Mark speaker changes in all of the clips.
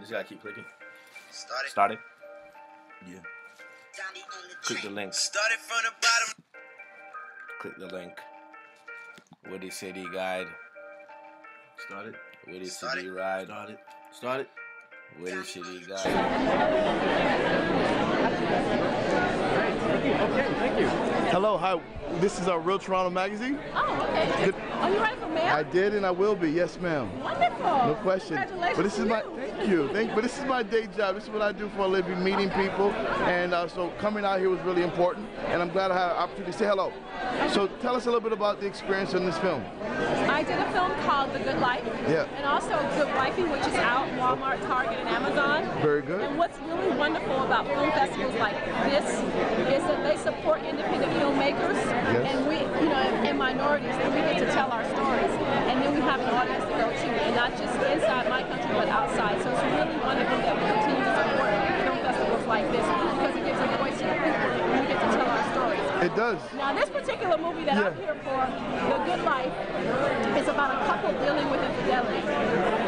Speaker 1: Just gotta keep clicking.
Speaker 2: Started.
Speaker 1: Started? Yeah. Click the link.
Speaker 2: Started from the bottom.
Speaker 1: Click the link. Woody City Guide.
Speaker 3: Started.
Speaker 1: Woody City Ride.
Speaker 3: Started. Started.
Speaker 1: Woody City Guide.
Speaker 3: Okay, thank you.
Speaker 4: Hello, hi. This is our Real Toronto Magazine.
Speaker 5: Oh, okay. Are you ready for mayor?
Speaker 4: I did and I will be, yes ma'am.
Speaker 5: Wonderful.
Speaker 4: No question.
Speaker 5: Congratulations.
Speaker 4: But this is my, thank you. But this is my day job. This is what I do for a living, meeting people. And so coming out here was really important. And I'm glad I had an opportunity to say hello. So tell us a little bit about the experience in this film.
Speaker 5: I did a film called The Good Life.
Speaker 4: Yeah.
Speaker 5: And also Good Wifey, which is out Walmart, Target, and Amazon.
Speaker 4: Very good.
Speaker 5: And what's really wonderful about film festivals like this is that they support independent filmmakers.
Speaker 4: Yes.
Speaker 5: And we, and minorities, and we get to tell our stories. And then we have an audience to go to, and not just inside my country, but outside. So it's really wonderful that we continue to support film festivals like this because it gives a voice to the people and we get to tell our stories.
Speaker 4: It does.
Speaker 5: Now, this particular movie that I'm here for, The Good Life, is about a couple dealing with infidelity,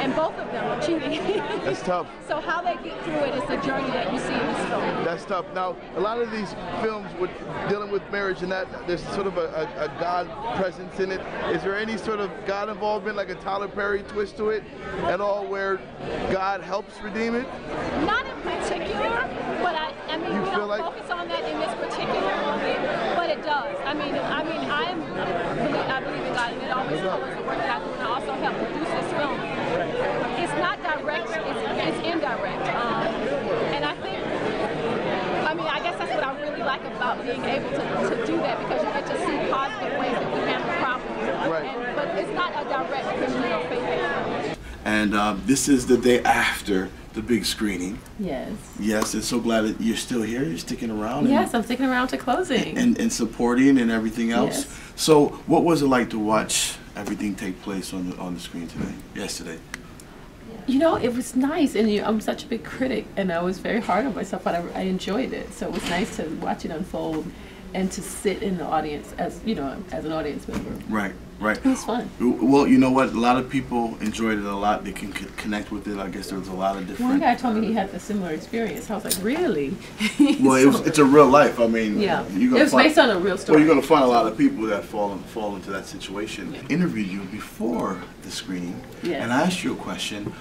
Speaker 5: and both of them are cheating.
Speaker 4: That's tough.
Speaker 5: So how they get through it is the journey that you see in this film.
Speaker 4: That's tough. Now, a lot of these films with dealing with marriage and that, there's sort of a God presence in it. Is there any sort of God involvement, like a Tyler Perry twist to it at all, where God helps redeem it?
Speaker 5: Not in particular, but I mean, we don't focus on that in this particular movie, but it does. I believe in God, and it always follows the work that I do, and I also help produce this film. It's not direct, it's indirect. And I guess that's what I really like about being able to do that, because you get to see positive ways that we handle problems.
Speaker 4: Right.
Speaker 5: But it's not a direct Christian or faith.
Speaker 3: And this is the day after the big screening.
Speaker 6: Yes.
Speaker 3: Yes, and so glad that you're still here. You're sticking around.
Speaker 6: Yes, I'm sticking around to closing.
Speaker 3: And supporting and everything else.
Speaker 6: Yes.
Speaker 3: So, what was it like to watch everything take place on the screen today? Yesterday.
Speaker 6: It was nice, and I'm such a big critic, and I was very hard on myself, but I enjoyed it. So it was nice to watch it unfold, and to sit in the audience as an audience member.
Speaker 3: Right, right.
Speaker 6: It was fun.
Speaker 3: Well, you know what? A lot of people enjoyed it a lot. They can connect with it. I guess there was a lot of different.
Speaker 6: One guy told me he had a similar experience. I was like, really?
Speaker 3: Well, it's a real life. I mean,
Speaker 6: yeah. It was based on a real story.
Speaker 3: Well, you're going to find a lot of people that fall into that situation. Yeah. I interviewed you before the screening, and I asked you a question: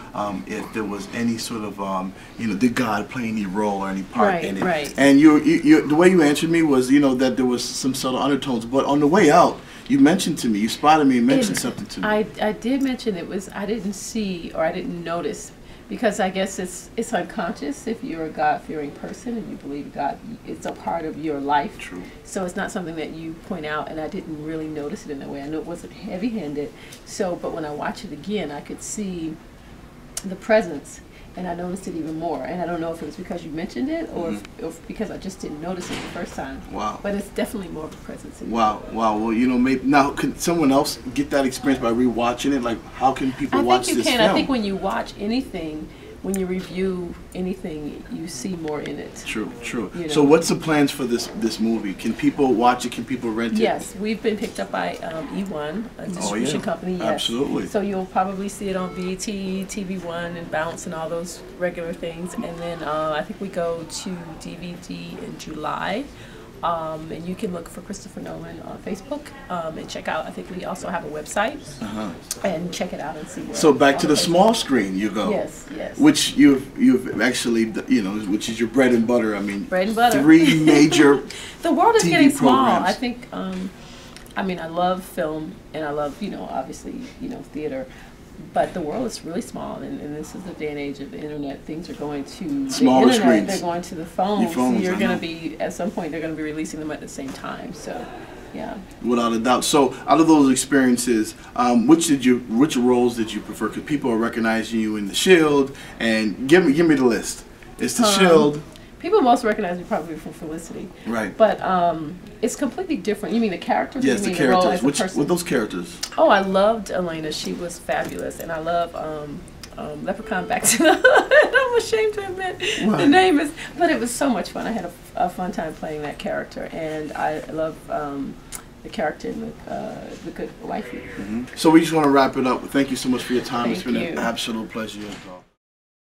Speaker 3: if there was any sort of, did God play any role or any part in it?
Speaker 6: Right.
Speaker 3: And the way you answered me was, that there was some sort of undertones. But on the way out, you mentioned to me, you spotted me and mentioned something to me.
Speaker 6: I did mention I didn't see, or I didn't notice, because I guess it's unconscious if you're a God-fearing person and you believe God, it's a part of your life.
Speaker 3: True.
Speaker 6: So it's not something that you point out, and I didn't really notice it in that way. I know it wasn't heavy-handed, but when I watch it again, I could see the presence, and I noticed it even more. And I don't know if it was because you mentioned it or if because I just didn't notice it the first time.
Speaker 3: Wow.
Speaker 6: But it's definitely more of a presence.
Speaker 3: Wow. Well, maybe now can someone else get that experience by rewatching it? Like, how can people watch this film?
Speaker 6: I think you can. I think when you watch anything, when you review anything, you see more in it.
Speaker 3: True, true. So what's the plans for this movie? Can people watch it? Can people rent it?
Speaker 6: Yes, we've been picked up by E1, a distribution company. Yes.
Speaker 3: Absolutely.
Speaker 6: So you'll probably see it on BET, TV1, and Bounce, and all those regular things. And then I think we go to DVD in July. And you can look for Christopher Nolan on Facebook and check out. I think we also have a website and check it out and see.
Speaker 3: So back to the small screen you go.
Speaker 6: Yes, yes.
Speaker 3: Which you've actually which is your bread and butter. I mean,
Speaker 6: bread and butter.
Speaker 3: 3 major.
Speaker 6: The world is
Speaker 3: TV
Speaker 6: getting small.
Speaker 3: programs.
Speaker 6: I think. I love film, and I love obviously theater. But the world is really small, and this is the day and age of the internet. Things are going to
Speaker 3: smaller
Speaker 6: the internet,
Speaker 3: screens.
Speaker 6: They're going to the phones.
Speaker 3: So
Speaker 6: you're going to be, at some point, they're going to be releasing them at the same time. So, yeah.
Speaker 3: Without a doubt. So, out of those experiences, which roles did you prefer? Because people are recognizing you in The Shield, and give me the list. It's The Shield.
Speaker 6: People most recognize me probably from Felicity.
Speaker 3: Right.
Speaker 6: But it's completely different. You mean the characters?
Speaker 3: Yes,
Speaker 6: or you
Speaker 3: the
Speaker 6: mean the role
Speaker 3: characters.
Speaker 6: as a person?
Speaker 3: What those characters?
Speaker 6: Oh, I loved Elena. She was fabulous. And I love Leprechaun Back to the Hood. I'm ashamed to admit the name is. But it was so much fun. I had a fun time playing that character. And I love the character in the Good Wifey.
Speaker 3: So we just want to wrap it up. Thank you so much for your time.
Speaker 6: Thank
Speaker 3: It's been
Speaker 6: you.
Speaker 3: an absolute pleasure.